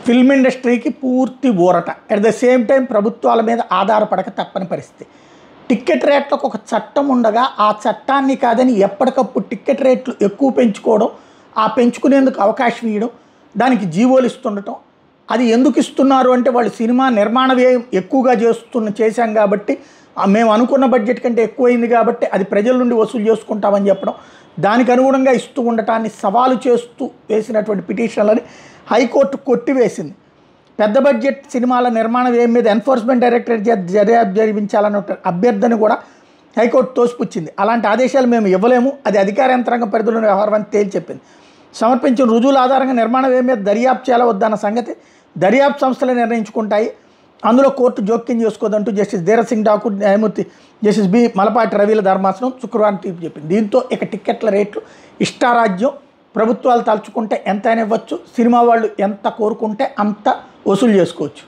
Film ఇండస్ట్రీకి పూర్తి ఊరట. అట్ ద సేమ్ టైం ప్రభుత్వాల మీద ఆధారపడక తప్పని పరిస్థితి. టికెట్ రేట్లకు ఒక చట్టం ఉండగా ఆ చట్టాన్ని కాదని ఎప్పటికప్పుడు టికెట్ రేట్లు ఎక్కువ పెంచుకోవడం, ఆ పెంచుకునేందుకు అవకాశం ఇవ్వడం, దానికి జీవోలు ఇస్తుండటం. అది ఎందుకు ఇస్తున్నారు అంటే వాళ్ళు సినిమా నిర్మాణ వ్యయం ఎక్కువగా చేశాం కాబట్టి, మేము అనుకున్న బడ్జెట్ కంటే ఎక్కువైంది కాబట్టి అది ప్రజల నుండి వసూలు చేసుకుంటామని చెప్పడం, దానికి అనుగుణంగా ఇస్తూ ఉండటాన్ని సవాలు చేస్తూ వేసినటువంటి పిటిషన్లని హైకోర్టు కొట్టివేసింది. పెద్ద బడ్జెట్ సినిమాల నిర్మాణ వ్యయం మీద ఎన్ఫోర్స్మెంట్ డైరెక్టరేట్ దర్యాప్తు జరిపించాలన్న అభ్యర్థన కూడా హైకోర్టు తోసిపుచ్చింది. అలాంటి ఆదేశాలు మేము ఇవ్వలేము, అది అధికార యంత్రాంగం పరిధిలోని వ్యవహారం అని తేల్చి చెప్పింది. సమర్పించిన రుజువుల ఆధారంగా నిర్మాణ వ్యయం మీద దర్యాప్తు చేయాలా వద్దన్న సంగతి దర్యాప్తు సంస్థలే నిర్ణయించుకుంటాయి, అందులో కోర్టు జోక్యం చేసుకోదంటూ జస్టిస్ ధీరజ్ సింగ్ ఠాకూర్, న్యాయమూర్తి జస్టిస్ బి మలపాటి రవిల ధర్మాసనం శుక్రవారం తీర్పు చెప్పింది. దీంతో ఇక టిక్కెట్ల రేట్లు ఇష్టారాజ్యం, ప్రభుత్వాలు తలుచుకుంటే ఎంతైనా ఇవ్వచ్చు, సినిమా వాళ్ళు ఎంత కోరుకుంటే అంత వసూలు చేసుకోవచ్చు.